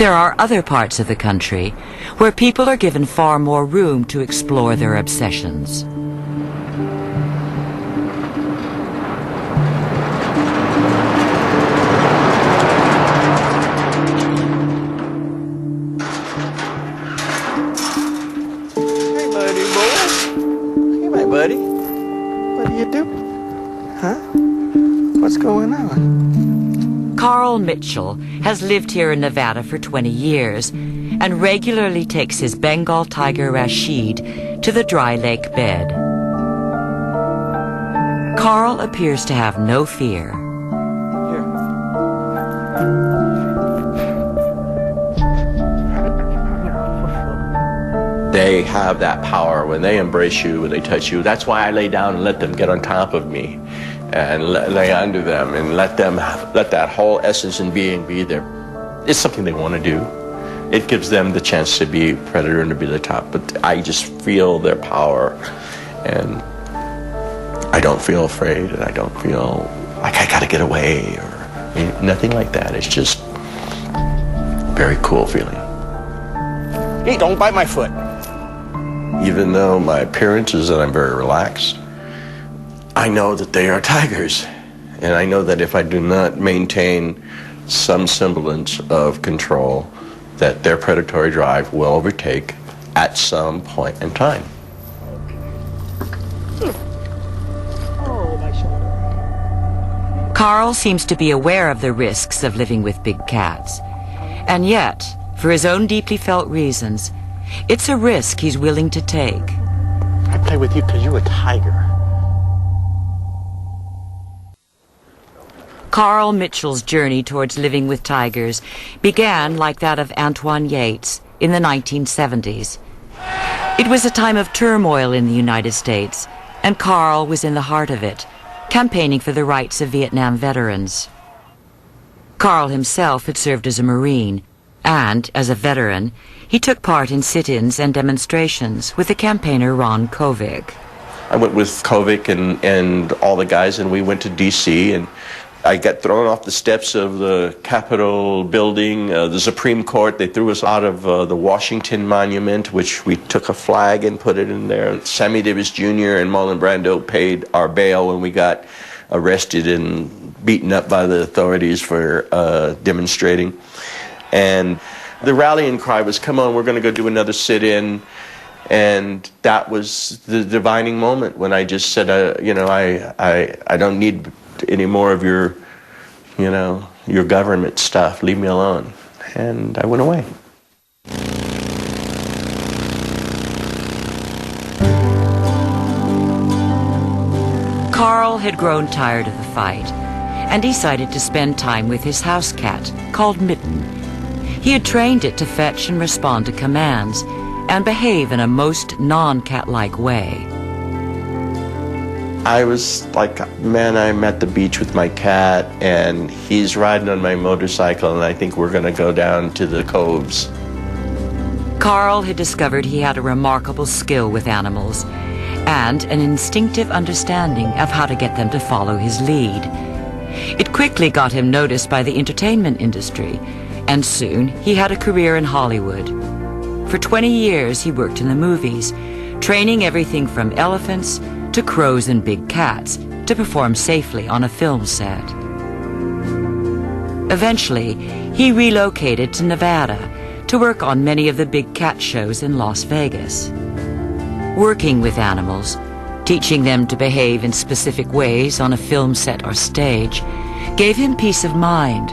there are other parts of the country where people are given far more room to explore their obsessions. Buddy, what are you doing? Huh? What's going on? Karl Mitchell has lived here in Nevada for 20 years and regularly takes his Bengal tiger Rashid to the dry lake bed. Karl appears to have no fear. They have that power when they embrace you, when they touch you. That's why I lay down and let them get on top of me and lay under them and let that whole essence and being be there. It's something they want to do. It gives them the chance to be a predator and to be the top. But I just feel their power, and I don't feel afraid, and I don't feel like I got to get away or nothing like that. It's just a very cool feeling. Hey, don't bite my foot. Even though my appearance is that I'm very relaxed, I know that they are tigers. And I know that if I do not maintain some semblance of control, that their predatory drive will overtake at some point in time. Oh, my shoulder. Karl seems to be aware of the risks of living with big cats. And yet, for his own deeply felt reasons, it's a risk he's willing to take. I play with you because you're a tiger. Karl Mitchell's journey towards living with tigers began like that of Antoine Yates in the 1970s. It was a time of turmoil in the United States, and Karl was in the heart of it, campaigning for the rights of Vietnam veterans. Karl himself had served as a Marine, and, as a veteran, he took part in sit-ins and demonstrations with the campaigner Ron Kovic. I went with Kovic and all the guys, and we went to D.C., and I got thrown off the steps of the Capitol building, the Supreme Court. They threw us out of the Washington Monument, which we took a flag and put it in there. Sammy Davis Jr. and Marlon Brando paid our bail when we got arrested and beaten up by the authorities for demonstrating. And the rallying cry was, come on, we're going to go do another sit-in. And that was the divining moment when I just said, I don't need any more of your government stuff. Leave me alone. And I went away. Karl had grown tired of the fight and decided to spend time with his house cat, called Mitten. He had trained it to fetch and respond to commands and behave in a most non-cat-like way. I was like, man, I'm at the beach with my cat, and he's riding on my motorcycle, and I think we're going to go down to the coves. Karl had discovered he had a remarkable skill with animals and an instinctive understanding of how to get them to follow his lead. It quickly got him noticed by the entertainment industry, and soon he had a career in Hollywood. For 20 years he worked in the movies, training everything from elephants to crows and big cats to perform safely on a film set. Eventually, he relocated to Nevada to work on many of the big cat shows in Las Vegas. Working with animals, teaching them to behave in specific ways on a film set or stage, gave him peace of mind.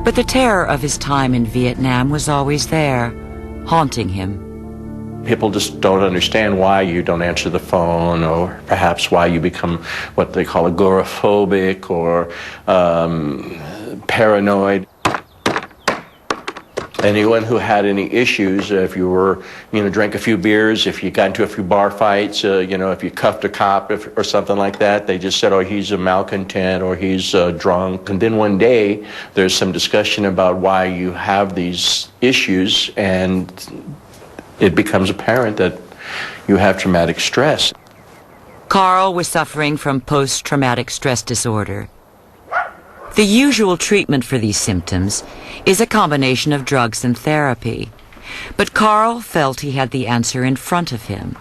But the terror of his time in Vietnam was always there, haunting him. People just don't understand why you don't answer the phone, or perhaps why you become what they call agoraphobic or paranoid. Anyone who had any issues, if you were, drank a few beers, if you got into a few bar fights, if you cuffed a cop or something like that, they just said, oh, he's a malcontent or he's drunk. And then one day, there's some discussion about why you have these issues, and it becomes apparent that you have traumatic stress. Karl was suffering from post-traumatic stress disorder. The usual treatment for these symptoms is a combination of drugs and therapy. But Karl felt he had the answer in front of him.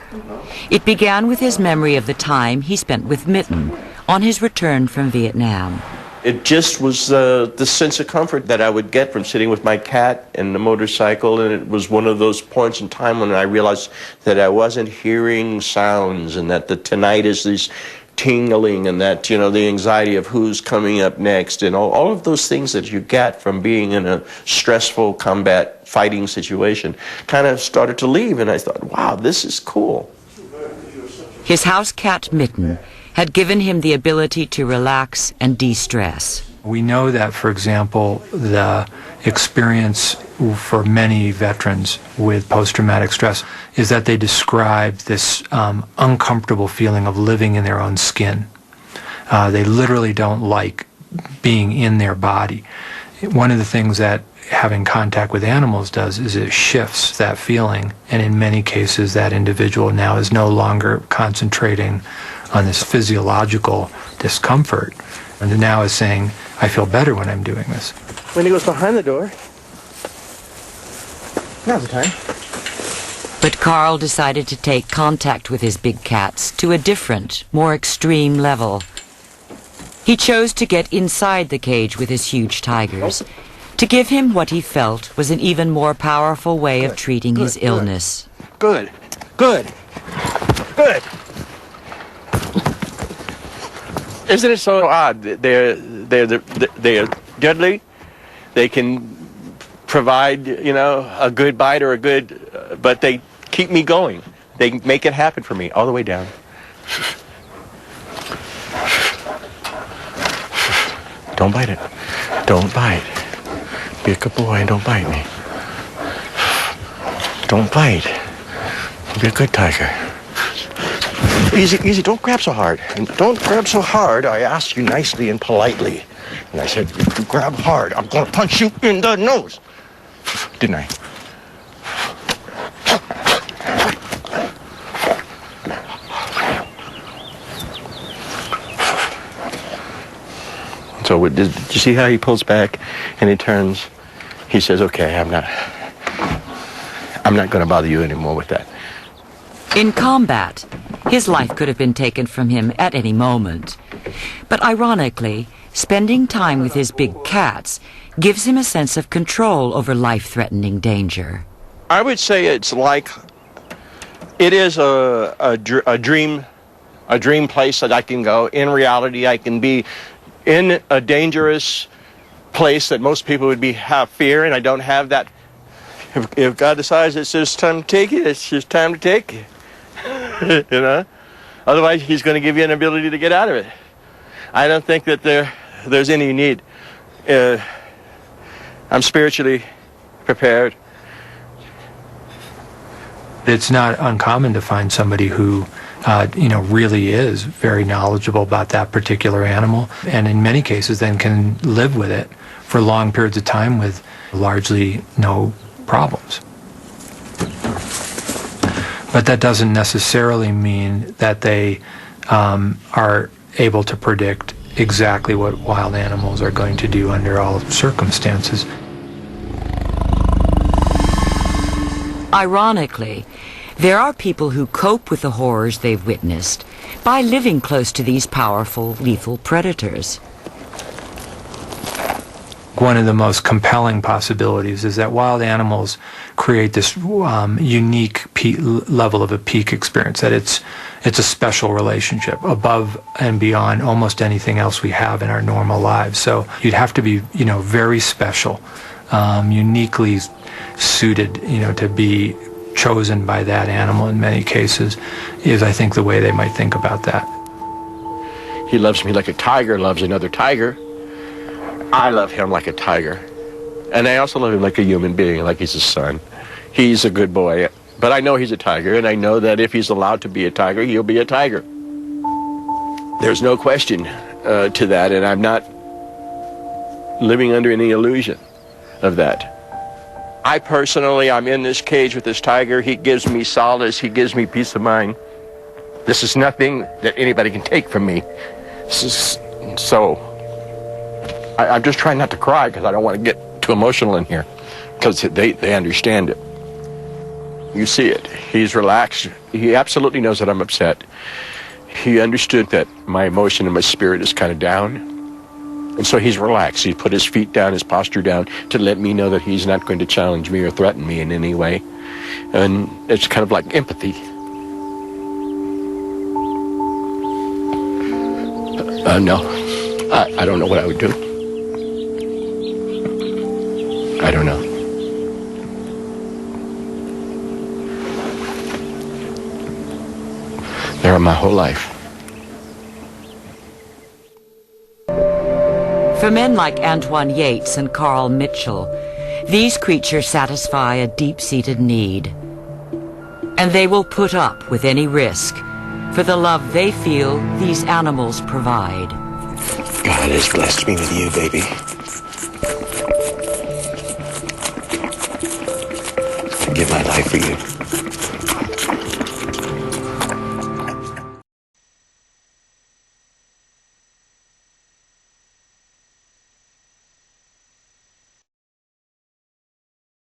It began with his memory of the time he spent with Mitten on his return from Vietnam. It just was the sense of comfort that I would get from sitting with my cat and the motorcycle, and it was one of those points in time when I realized that I wasn't hearing sounds and that the tinnitus is tingling and that, you know, the anxiety of who's coming up next and all of those things that you get from being in a stressful combat fighting situation kind of started to leave, and I thought, wow, this is cool. His house cat Mitten had given him the ability to relax and de-stress. We know that, for example, the experience for many veterans with post-traumatic stress is that they describe this uncomfortable feeling of living in their own skin. They literally don't like being in their body. One of the things that having contact with animals does is it shifts that feeling, and in many cases that individual now is no longer concentrating on this physiological discomfort, and now is saying, I feel better when I'm doing this. When he goes behind the door, now's the time. But Karl decided to take contact with his big cats to a different, more extreme level. He chose to get inside the cage with his huge tigers, to give him what he felt was an even more powerful way of treating his illness. Good. Good. Good. Isn't it so odd? They're deadly. They can provide, you know, a good bite or a good, but they keep me going. They make it happen for me all the way down. Don't bite it. Don't bite. Be a good boy and don't bite me. Don't bite. Be a good tiger. Easy, easy. Don't grab so hard. And don't grab so hard. I asked you nicely and politely. And I said, if you grab hard, I'm going to punch you in the nose. Didn't I? So did you see how he pulls back and he turns? He says, okay, I'm not going to bother you anymore with that. In combat, his life could have been taken from him at any moment. But ironically, spending time with his big cats gives him a sense of control over life-threatening danger. I would say it's like, it is a dream place that I can go. In reality, I can be in a dangerous place that most people would have fear, and I don't have that. If God decides it's just time to take it, it's just time to take it. You know? Otherwise, he's going to give you an ability to get out of it. I don't think that there's any need. I'm spiritually prepared. It's not uncommon to find somebody who really is very knowledgeable about that particular animal, and in many cases then can live with it for long periods of time with largely no problems. But that doesn't necessarily mean that they are able to predict exactly what wild animals are going to do under all circumstances. Ironically, there are people who cope with the horrors they've witnessed by living close to these powerful, lethal predators. One of the most compelling possibilities is that wild animals create this unique level of a peak experience, that it's a special relationship above and beyond almost anything else we have in our normal lives. So you'd have to be, very special, uniquely suited, to be chosen by that animal in many cases, is, I think, the way they might think about that. He loves me like a tiger loves another tiger. I love him like a tiger. And I also love him like a human being, like he's a son. He's a good boy. But I know he's a tiger, and I know that if he's allowed to be a tiger, he'll be a tiger. There's no question to that, and I'm not living under any illusion of that. I personally, I'm in this cage with this tiger. He gives me solace. He gives me peace of mind. This is nothing that anybody can take from me. This is so... I'm just trying not to cry because I don't want to get too emotional in here, because they understand it. You see it. He's relaxed. He absolutely knows that I'm upset. He understood that my emotion and my spirit is kind of down. And so he's relaxed. He put his feet down, his posture down, to let me know that he's not going to challenge me or threaten me in any way. And it's kind of like empathy. No, I don't know what I would do. I don't know. They're my whole life. For men like Antoine Yates and Karl Mitchell, these creatures satisfy a deep-seated need. And they will put up with any risk for the love they feel these animals provide. God has blessed me with you, baby. I'd give my life for you.